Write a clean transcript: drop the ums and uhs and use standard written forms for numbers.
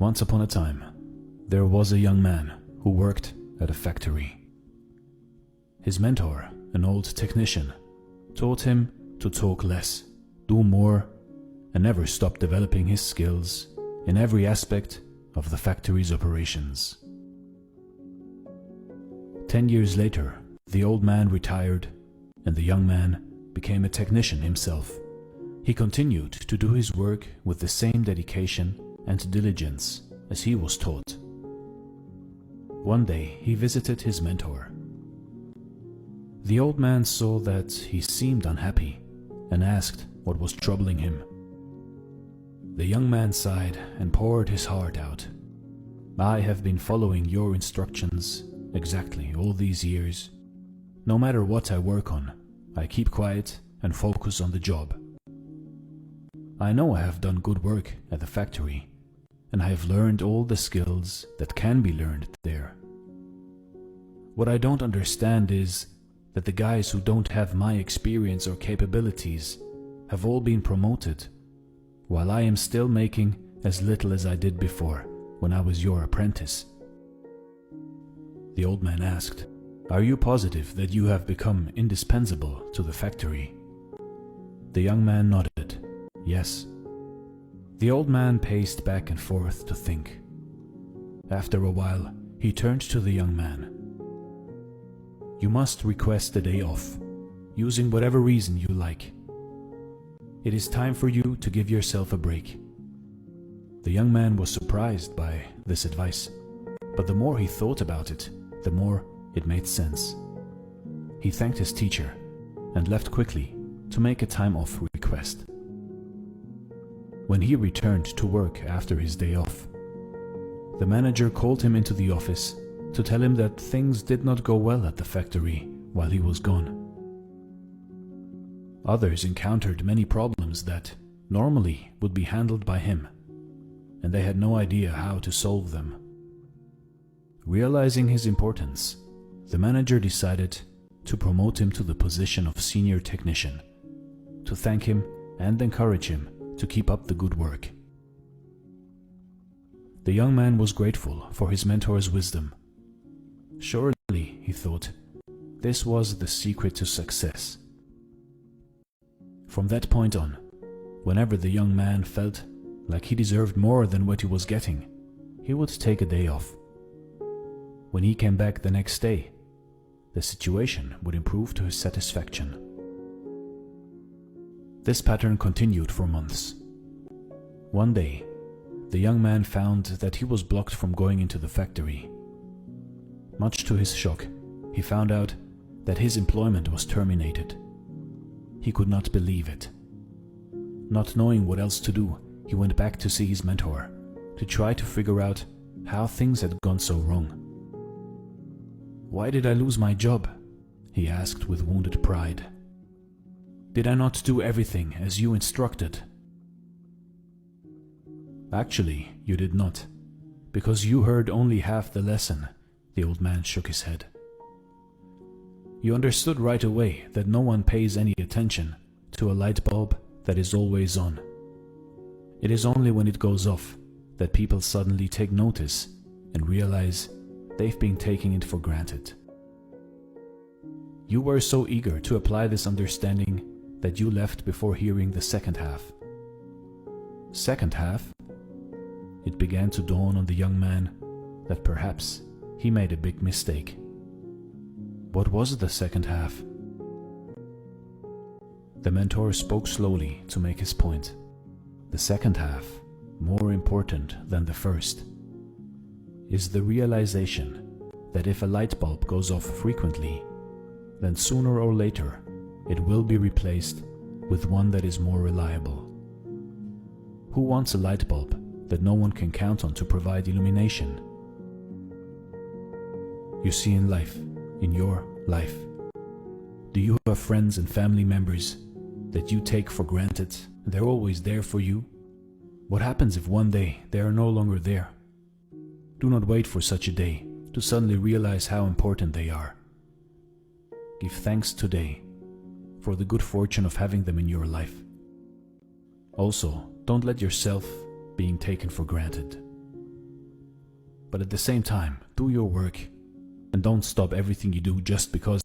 Once upon a time, there was a young man who worked at a factory. His mentor, an old technician, taught him to talk less, do more, and never stop developing his skills in every aspect of the factory's operations. 10 years later, the old man retired and the young man became a technician himself. He continued to do his work with the same dedication and diligence as he was taught. One day he visited his mentor. The old man saw that he seemed unhappy and asked what was troubling him. The young man sighed and poured his heart out. "I have been following your instructions exactly all these years. No matter what I work on, I keep quiet and focus on the job. I know I have done good work at the factory, and I have learned all the skills that can be learned there. What I don't understand is that the guys who don't have my experience or capabilities have all been promoted, while I am still making as little as I did before when I was your apprentice." The old man asked, "Are you positive that you have become indispensable to the factory?" The young man nodded, "Yes." The old man paced back and forth to think. After a while, he turned to the young man. "You must request a day off, using whatever reason you like. It is time for you to give yourself a break." The young man was surprised by this advice, but the more he thought about it, the more it made sense. He thanked his teacher and left quickly to make a time-off request. When he returned to work after his day off, the manager called him into the office to tell him that things did not go well at the factory while he was gone. Others encountered many problems that normally would be handled by him, and they had no idea how to solve them. Realizing his importance, the manager decided to promote him to the position of senior technician, to thank him and encourage him to keep up the good work. The young man was grateful for his mentor's wisdom. Surely, he thought, this was the secret to success. From that point on, whenever the young man felt like he deserved more than what he was getting, he would take a day off. When he came back the next day, the situation would improve to his satisfaction. This pattern continued for months. One day, the young man found that he was blocked from going into the factory. Much to his shock, he found out that his employment was terminated. He could not believe it. Not knowing what else to do, he went back to see his mentor, to try to figure out how things had gone so wrong. "Why did I lose my job?" he asked with wounded pride. "Did I not do everything as you instructed?" "Actually, you did not, because you heard only half the lesson," the old man shook his head. "You understood right away that no one pays any attention to a light bulb that is always on. It is only when it goes off that people suddenly take notice and realize they've been taking it for granted. You were so eager to apply this understanding that you left before hearing the second half." Second half? It began to dawn on the young man that perhaps he made a big mistake. What was the second half? The mentor spoke slowly to make his point. The second half, more important than the first, is the realization that if a light bulb goes off frequently, then sooner or later it will be replaced with one that is more reliable. Who wants a light bulb that no one can count on to provide illumination? You see, in life, in your life, do you have friends and family members that you take for granted and they're always there for you? What happens if one day they are no longer there? Do not wait for such a day to suddenly realize how important they are. Give thanks today for the good fortune of having them in your life. Also, don't let yourself being taken for granted. but at the same time, do your work and don't stop everything you do just because